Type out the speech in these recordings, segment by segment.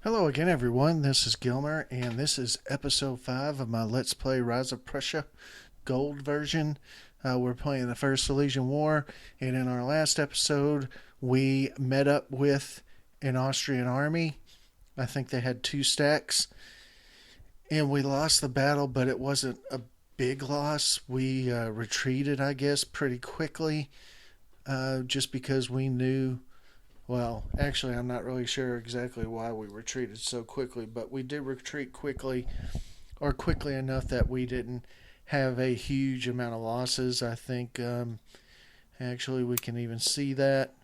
Hello again, everyone. This is Gilmer, and this is episode 5 of my Let's Play Rise of Prussia Gold version. We're playing the First Silesian War, and in our last episode, we met up with an Austrian army. I think they had 2 stacks, and we lost the battle, but it wasn't a big loss. We retreated, I guess, pretty quickly, just because we knew. Well, actually, I'm not really sure exactly why we retreated so quickly, but we did retreat quickly, or quickly enough that we didn't have a huge amount of losses. I think actually we can even see that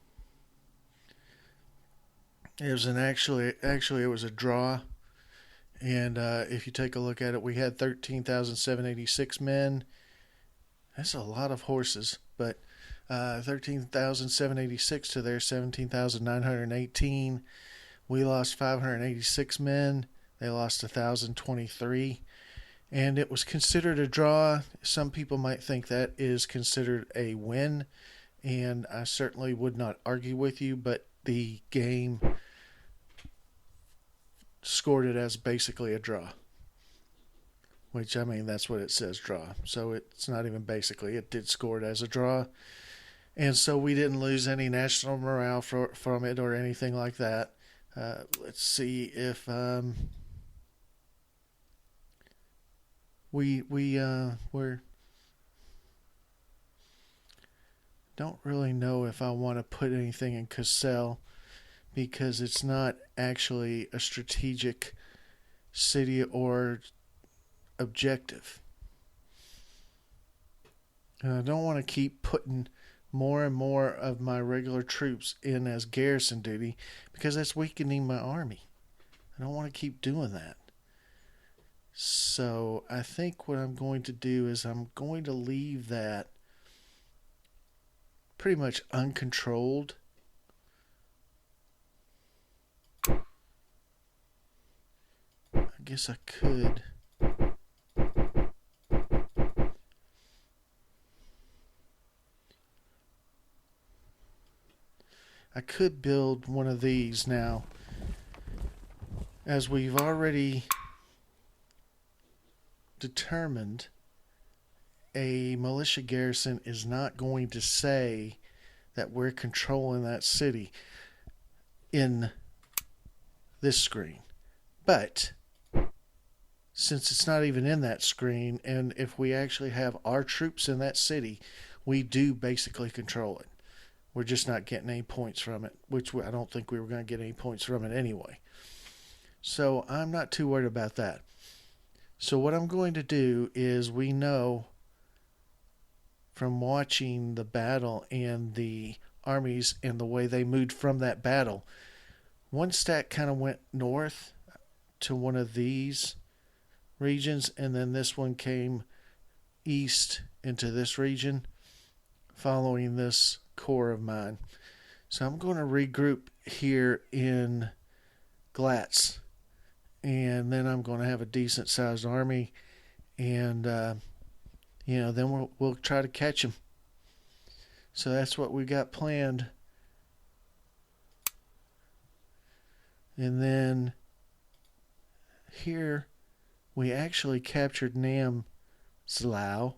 it was an actually it was a draw, and if you take a look at it, we had 13,786 men. That's a lot of horses, but 13,786 to their 17,918. We lost 586 men. They lost 1,023. And it was considered a draw. Some people might think that is considered a win. And I certainly would not argue with you, but the game scored it as basically a draw. Which, I mean, that's what it says, draw. So it's not even basically. It did score it as a draw. And so we didn't lose any national morale from it or anything like that. Let's see if we're don't really know if I want to put anything in Cassel because it's not actually a strategic city or objective. And I don't want to keep putting more and more of my regular troops in as garrison duty because that's weakening my army. I don't want to keep doing that. So I think what I'm going to do is I'm going to leave that pretty much uncontrolled. I guess I could. I could build one of these now. As we've already determined, a militia garrison is not going to say that we're controlling that city in this screen. But since it's not even in that screen, and if we actually have our troops in that city, we do basically control it. We're just not getting any points from it, which I don't think we were going to get any points from it anyway. So I'm not too worried about that. So what I'm going to do is, we know from watching the battle and the armies and the way they moved from that battle, one stack kind of went north to one of these regions, and then this one came east into this region following this core of mine. So I'm going to regroup here in Glatz, and then I'm going to have a decent sized army, and then we'll try to catch him. So that's what we got planned. And then here we actually captured Namslau.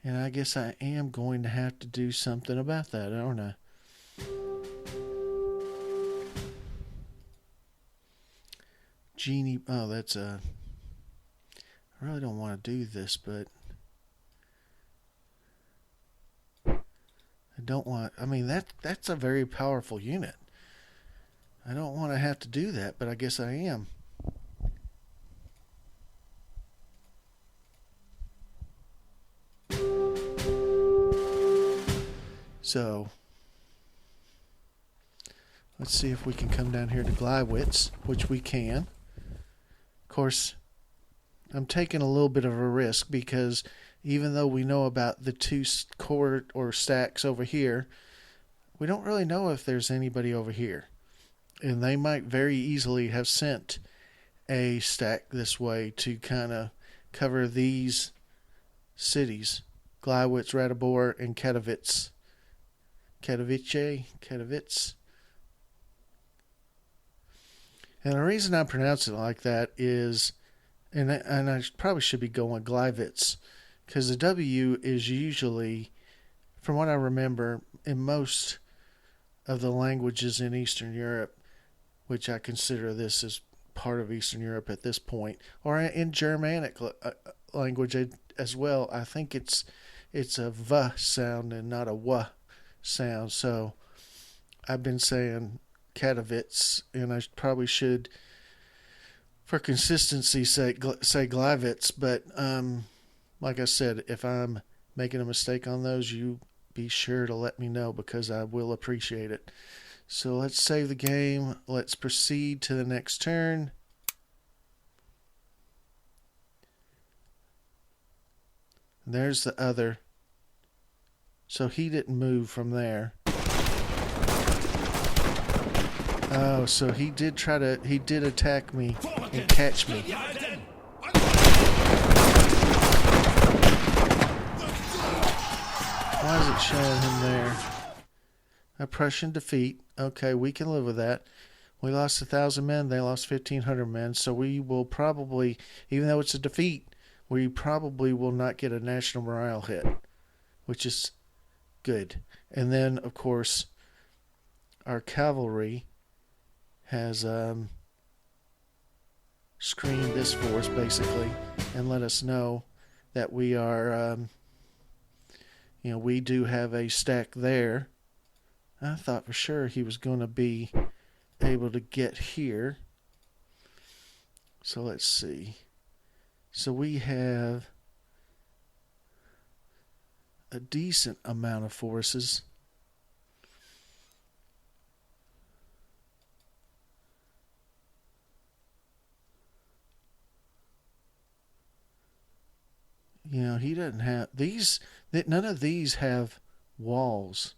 And I guess I am going to have to do something about that, aren't I? Genie. Oh, that's a. I really don't want to do this, but I don't want. I mean, that's a very powerful unit. I don't want to have to do that, but I guess I am. So let's see if we can come down here to Gleiwitz, which we can. Of course, I'm taking a little bit of a risk because even though we know about the 2 core or stacks over here, we don't really know if there's anybody over here. And they might very easily have sent a stack this way to kind of cover these cities: Gleiwitz, Ratibor, and Katowice. Katowice. And the reason I pronounce it like that is, and I probably should be going Gleiwitz, because the W is usually, from what I remember, in most of the languages in Eastern Europe, which I consider this as part of Eastern Europe at this point, or in Germanic language as well, I think it's a V sound and not a W sound. So I've been saying Katowice, and I probably should, for consistency's sake, say Gleiwitz. But like I said, if I'm making a mistake on those, you be sure to let me know because I will appreciate it. So let's save the game. Let's proceed to the next turn. And there's the other. So he didn't move from there. Oh, so he did attack me and catch me. Why is it showing him there? A Prussian defeat. Okay, we can live with that. We lost 1,000 men. They lost 1,500 men. So we will probably, even though it's a defeat, we probably will not get a national morale hit, which is good. And then, of course, our cavalry has screened this force, basically, and let us know that we are, we do have a stack there. I thought for sure he was going to be able to get here. So let's see. So we have a decent amount of forces. He doesn't have these. None of these have walls.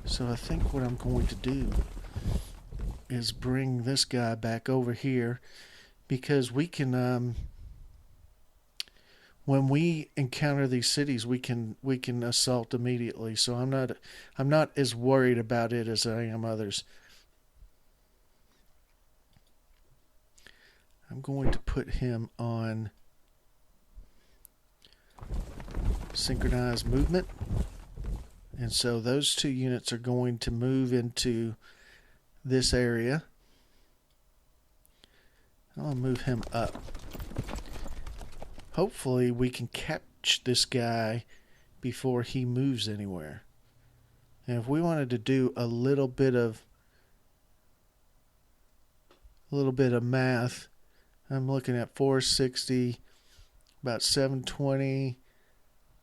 So I think what I'm going to do is bring this guy back over here because we can when we encounter these cities we can assault immediately. So I'm not as worried about it as I am others. I'm going to put him on synchronized movement. And so those two units are going to move into this area. I'll move him up. Hopefully we can catch this guy before he moves anywhere. And if we wanted to do a little bit of math, I'm looking at 460, about 720,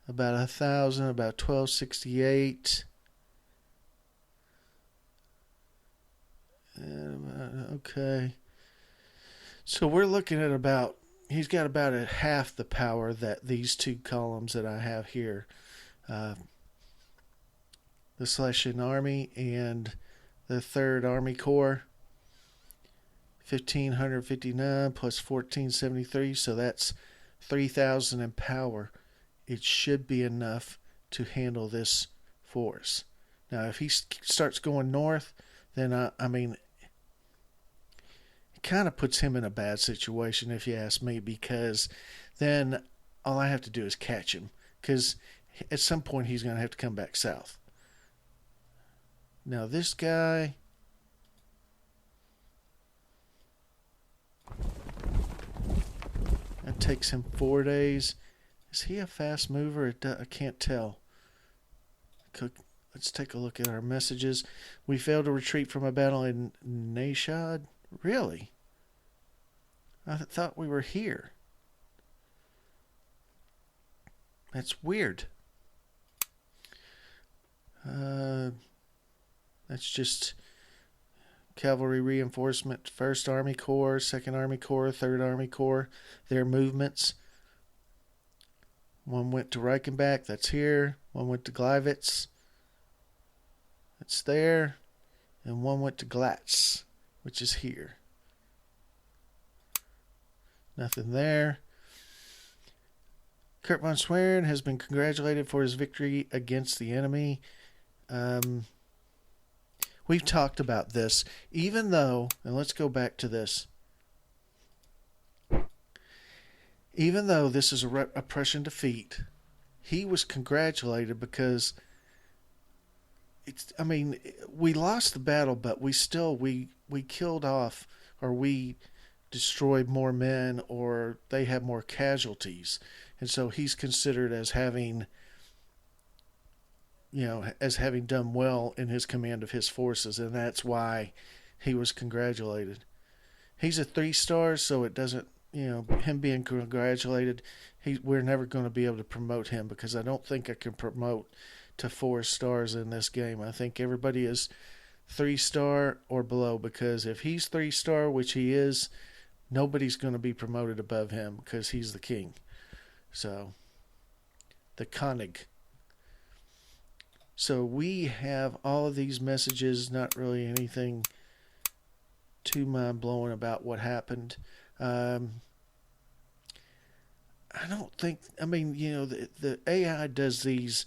about 1,000, about 1268. Okay. So we're looking at he's got about at half the power that these two columns that I have here. The Silesian Army and the 3rd Army Corps. 1,559 plus 1,473, so that's 3,000 in power. It should be enough to handle this force. Now, if he starts going north, then it kind of puts him in a bad situation, if you ask me, because then all I have to do is catch him, because at some point he's going to have to come back south. Now, this guy, that takes him 4 days. Is he a fast mover? I can't tell. Let's take a look at our messages. We failed to retreat from a battle in Nashad. Really? I thought we were here. That's weird. That's just cavalry reinforcement. 1st Army Corps, 2nd Army Corps, 3rd Army Corps. Their movements. One went to Reichenbach, that's here. One went to Gleiwitz, that's there. And one went to Glatz, which is here. Nothing there. Kurt von Schwerin has been congratulated for his victory against the enemy. we've talked about this, even though, and let's go back to this, even though this is a Prussian defeat, he was congratulated because we lost the battle, but we killed off, or we destroyed more men, or they had more casualties. And so he's considered as having done well in his command of his forces, and that's why he was congratulated. He's a 3-star, so it doesn't, him being congratulated, we're never going to be able to promote him, because I don't think I can promote to 4 stars in this game. I think everybody is 3-star or below, because if he's 3-star, which he is, nobody's going to be promoted above him because he's the king. So, the König. So we have all of these messages, not really anything too mind-blowing about what happened. I don't think, the AI does these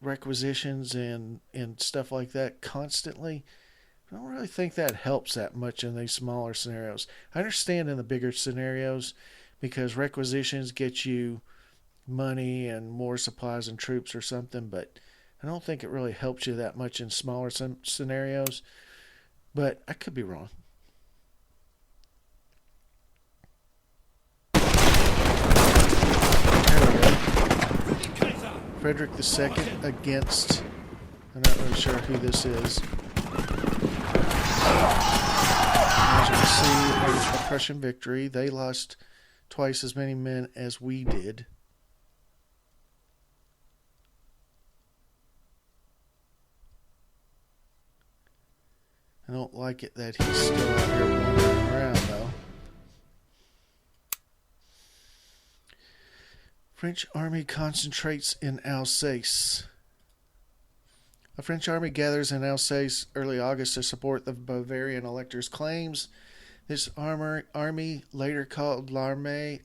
requisitions and stuff like that constantly. I don't really think that helps that much in these smaller scenarios. I understand in the bigger scenarios, because requisitions get you money and more supplies and troops or something, but I don't think it really helps you that much in smaller scenarios. But I could be wrong. Frederick II against, I'm not really sure who this is. As you can see, it was a Prussian victory. They lost twice as many men as we did. I don't like it that he's still out here wandering around, though. French army concentrates in Alsace. A French army gathers in Alsace early August to support the Bavarian elector's claims. This army, later called l'Armée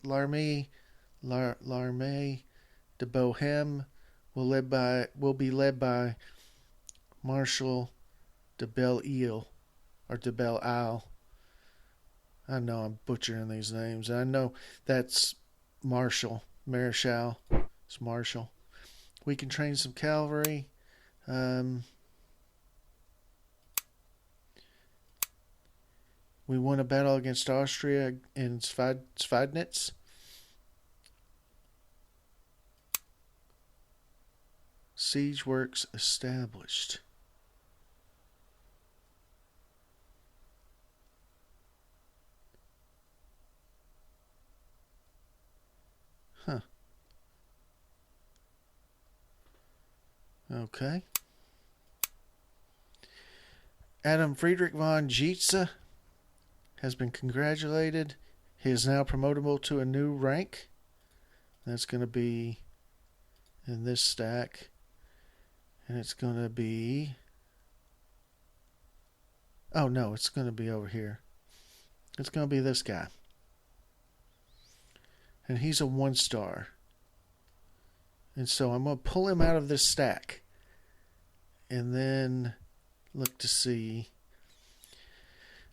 de Bohème, will be led by Marshal de Belle-Isle, or de Belle-Isle. I know I'm butchering these names. I know that's Marshal. It's Marshal. We can train some cavalry. We won a battle against Austria in Schweidnitz. Siege works established. Huh. Okay. Adam Friedrich von Gietze has been congratulated. He is now promotable to a new rank. That's going to be in this stack. And it's going to be... Oh, no, it's going to be over here. It's going to be this guy. And he's a 1-star. And so I'm going to pull him out of this stack. And then look to see.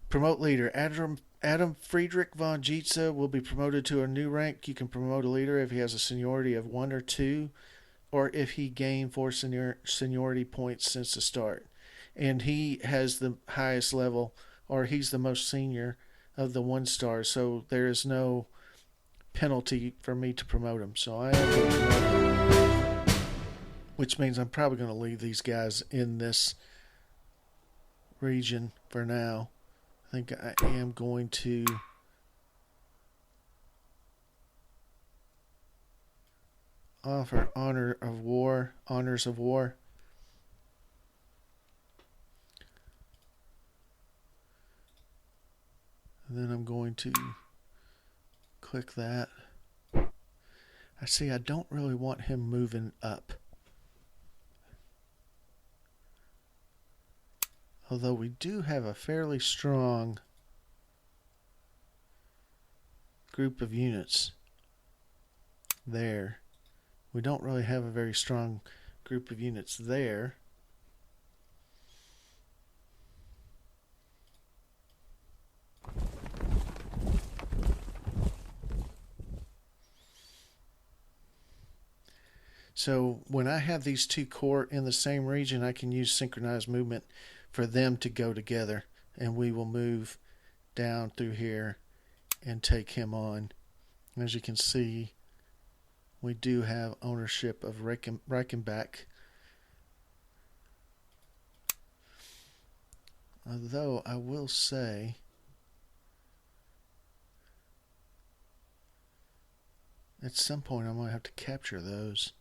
Promote leader. Adam Friedrich von Gietze will be promoted to a new rank. You can promote a leader if he has a seniority of 1 or 2, or if he gained 4 seniority points since the start. And he has the highest level, or he's the most senior of the 1-stars, so there is no penalty for me to promote him. So I am going to promote him, which means I'm probably going to leave these guys in this region for now. I think I am going to offer honors of war. And then I'm going to click that. I see I don't really want him moving up. Although we do have a fairly strong group of units there. We don't really have a very strong group of units there. So when I have these two corps in the same region, I can use synchronized movement for them to go together, and we will move down through here and take him on. As you can see, we do have ownership of Reichenbach. Although I will say, at some point I might have to capture those.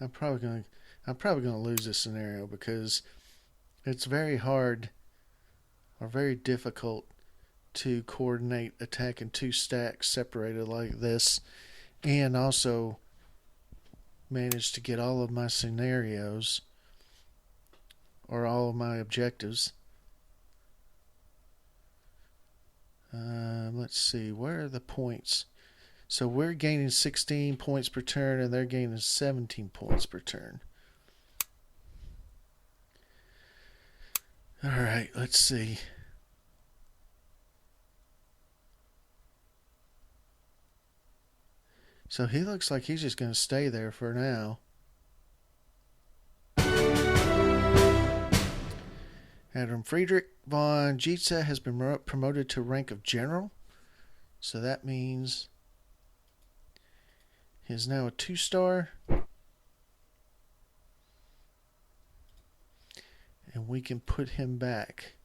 I'm probably gonna lose this scenario because it's very hard or very difficult to coordinate attacking two stacks separated like this, and also manage to get all of my scenarios or all of my objectives. Let's see, where are the points? So we're gaining 16 points per turn, and they're gaining 17 points per turn. All right, let's see. So he looks like he's just going to stay there for now. Adam Friedrich von Gietze has been promoted to rank of general. So that means he is now a 2-star. And we can put him back.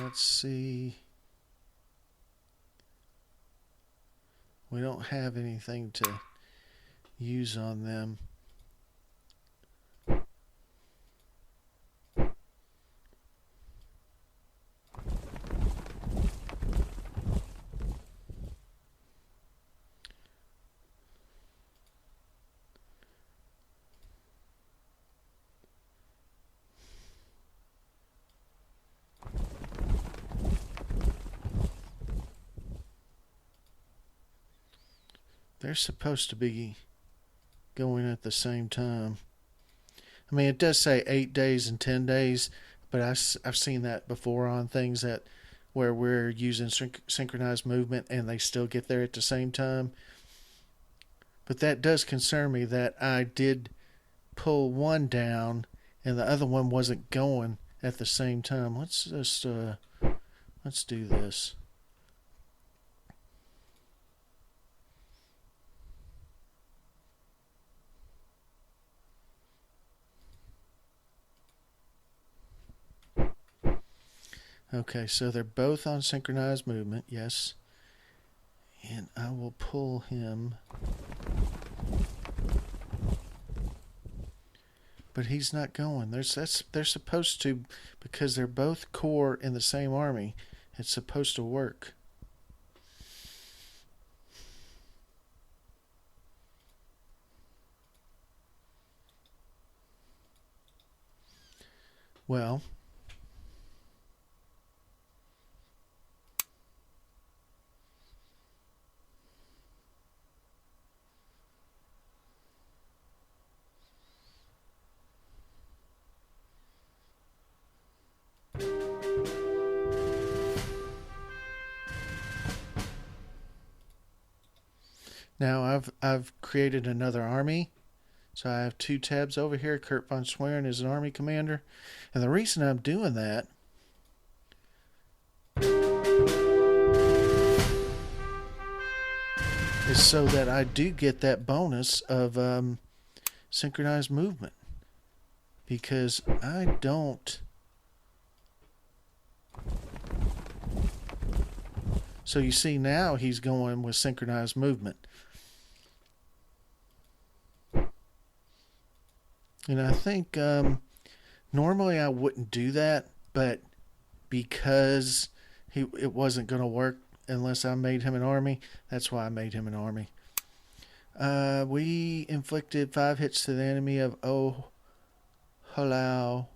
Let's see. We don't have anything to use on them. They're supposed to be going at the same time. I mean, it does say 8 days and 10 days, but I've seen that before on things that where we're using synchronized movement and they still get there at the same time. But that does concern me that I did pull one down and the other one wasn't going at the same time. Let's just let's do this. Okay, so they're both on synchronized movement, yes. And I will pull him. But he's not going. They're supposed to, because they're both corps in the same army. It's supposed to work. Well, now I've created another army. So I have 2 tabs over here. Kurt von Schwerin is an army commander. And the reason I'm doing that is so that I do get that bonus of synchronized movement. Because I don't. So you see now he's going with synchronized movement. And I think normally I wouldn't do that, but because it wasn't going to work unless I made him an army, that's why I made him an army. We inflicted 5 hits to the enemy of Ohalau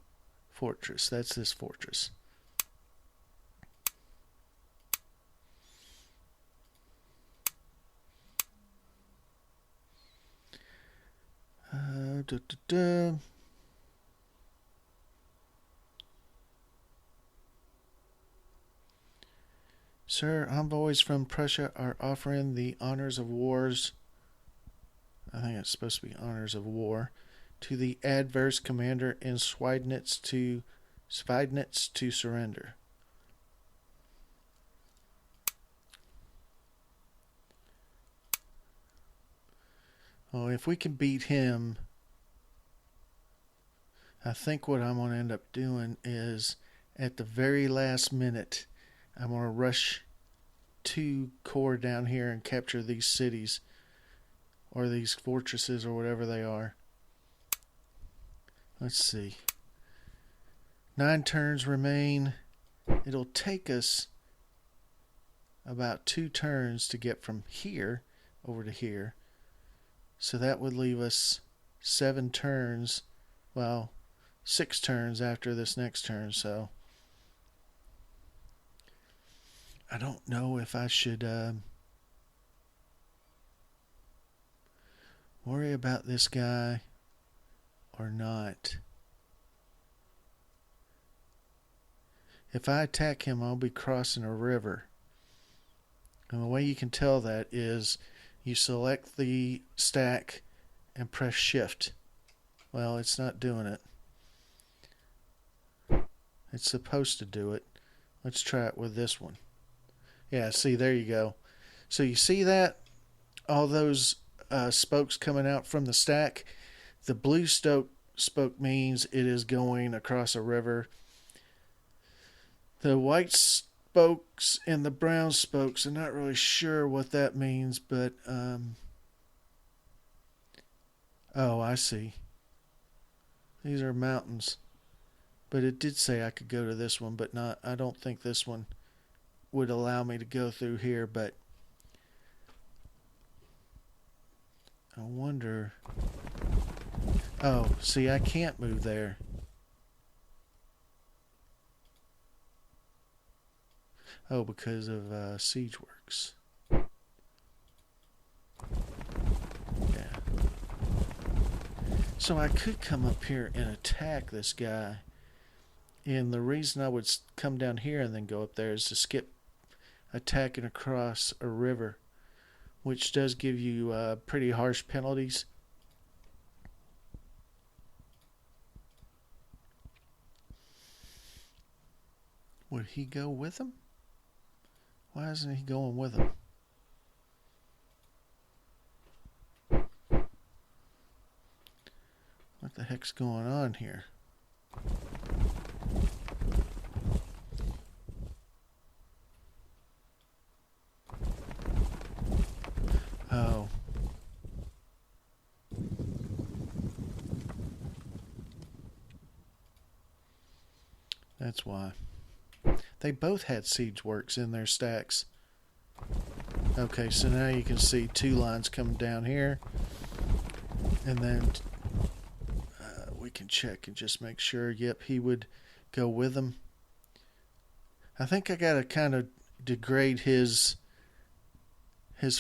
Fortress. That's this fortress. Sir, envoys from Prussia are offering the honors of wars. I think it's supposed to be honors of war to the adverse commander in Schweidnitz to surrender. Well, if we can beat him, I think what I'm going to end up doing is at the very last minute, I'm going to rush 2 corps down here and capture these cities or these fortresses or whatever they are. Let's see. 9 turns remain. It'll take us about 2 turns to get from here over to here. So that would leave us 7 turns. Well, 6 turns after this next turn. So I don't know if I should worry about this guy or not. If I attack him, I'll be crossing a river. And the way you can tell that is you select the stack and press shift. Well, it's not doing it. It's supposed to do it. Let's try it with this one. Yeah, see, there you go. So you see that? All those spokes coming out from the stack. The blue spoke means it is going across a river. The white spokes and the brown spokes, I'm not really sure what that means, but oh, I see. These are mountains. But it did say I could go to this one, but not. I don't think this one would allow me to go through here, but I wonder. Oh, see, I can't move there. Oh, because of siege works. Yeah. So I could come up here and attack this guy. And the reason I would come down here and then go up there is to skip attacking across a river, which does give you pretty harsh penalties. Would he go with him? Why isn't he going with him? What the heck's going on here? Oh. That's why. They both had siege works in their stacks. Okay, so now you can see 2 lines coming down here. And then we can check and just make sure, yep, he would go with them. I think I got to kind of degrade his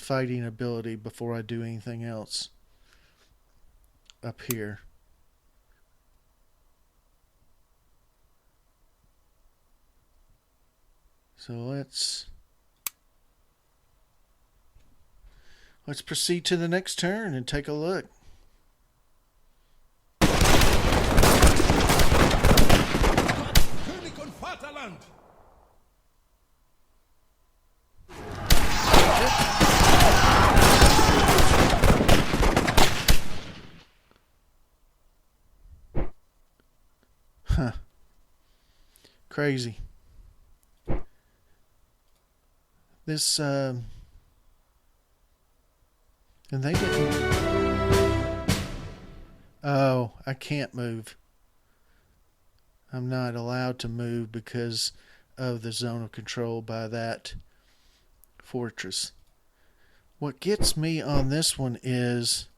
fighting ability before I do anything else up here. So let's proceed to the next turn and take a look. König und Vaterland! Huh. Crazy. This, and they didn't. Oh, I can't move. I'm not allowed to move because of the zone of control by that fortress. What gets me on this one is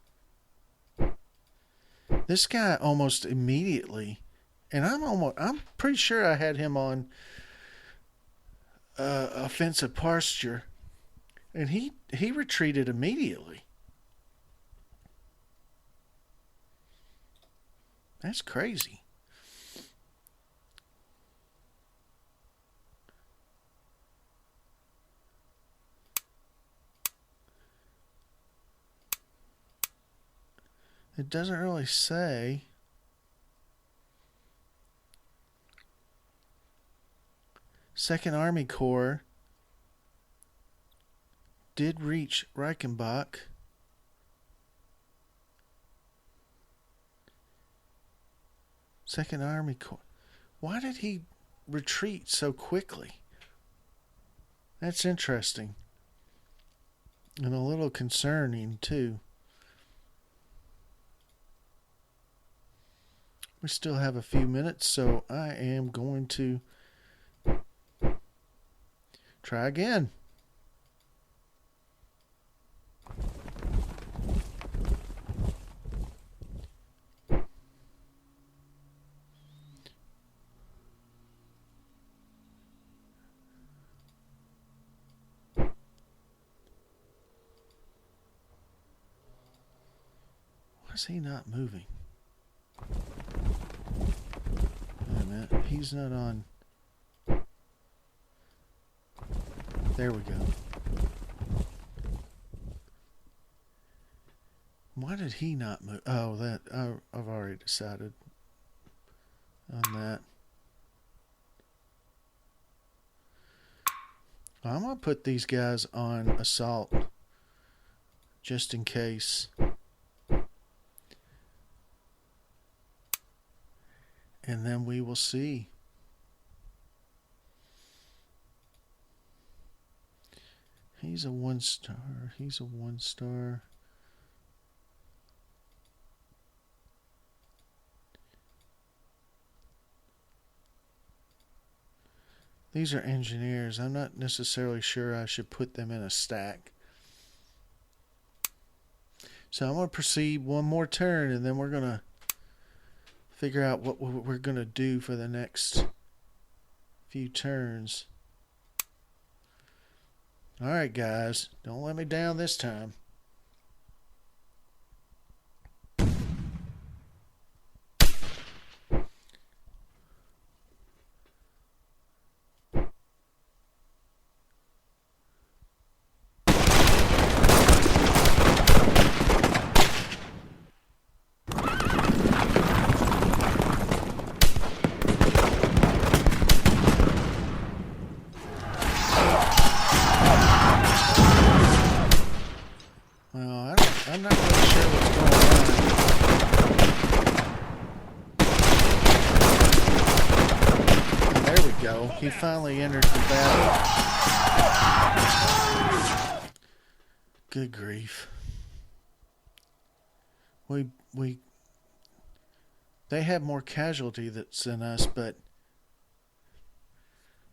this guy almost immediately, and I'm pretty sure I had him on offensive posture, and he retreated immediately. That's crazy. It doesn't really say. Second Army Corps did reach Reichenbach. Second Army Corps. Why did he retreat so quickly? That's interesting. And a little concerning, too. We still have a few minutes, so I am going to try again. Why is he not moving? Wait a minute. He's not on. There we go. Why did he not move? Oh, that I've already decided on that. I'm going to put these guys on assault just in case. And then we will see. He's a 1-star. He's a 1-star. These are engineers. I'm not necessarily sure I should put them in a stack. So I'm going to proceed one more turn, and then we're going to figure out what we're going to do for the next few turns. All right, guys. Don't let me down this time. I'm not really sure what's going on. There we go. He finally entered the battle. Good grief. They have more casualty than us, but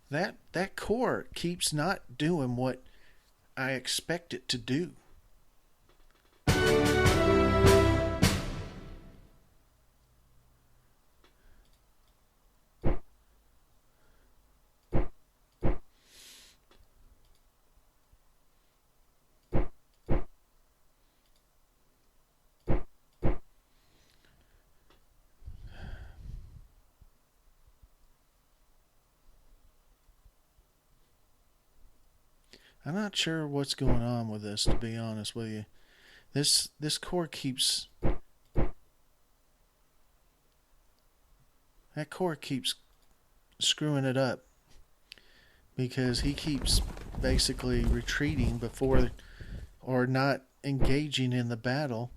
that corps keeps not doing what I expect it to do. I'm not sure what's going on with this, to be honest with you. This corps keeps... That corps keeps screwing it up. Because he keeps basically retreating before... or not engaging in the battle.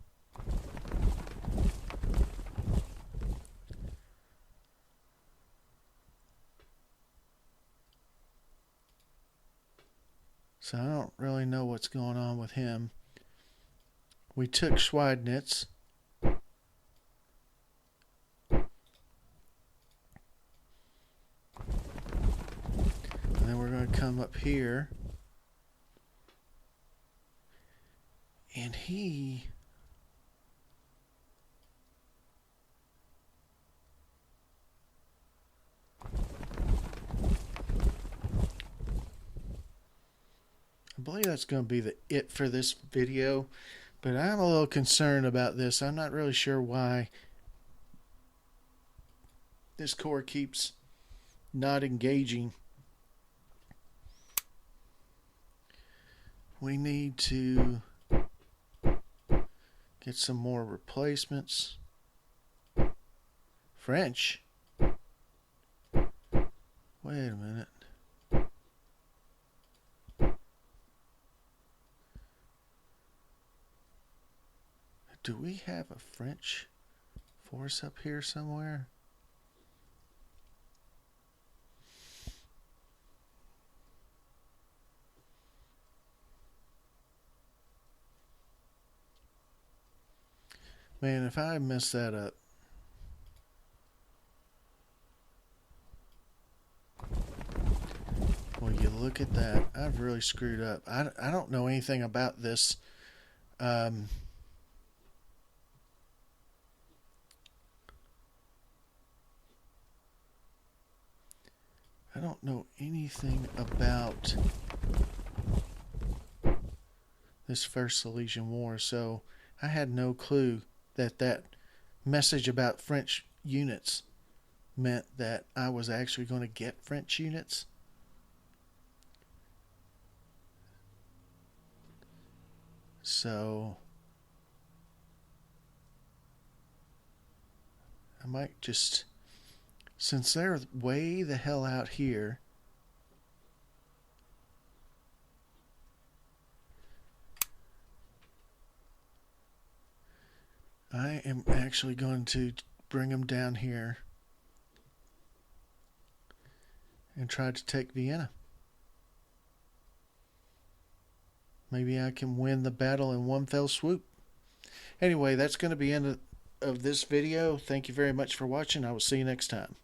So I don't really know what's going on with him. We took Schweidnitz. And then we're going to come up here. And he... I believe that's going to be it for this video, but I'm a little concerned about this. I'm not really sure why this corps keeps not engaging, we need to get some more replacements. French? Wait a minute. Do we have a French force up here somewhere? Man, if I mess that up. Well, you look at that. I've really screwed up. I don't know anything about this. I don't know anything about this First Silesian War, so I had no clue that message about French units meant that I was actually going to get French units. So I might just, since they're way the hell out here, I am actually going to bring them down here and try to take Vienna. Maybe I can win the battle in one fell swoop. Anyway, that's going to be the end of this video. Thank you very much for watching. I will see you next time.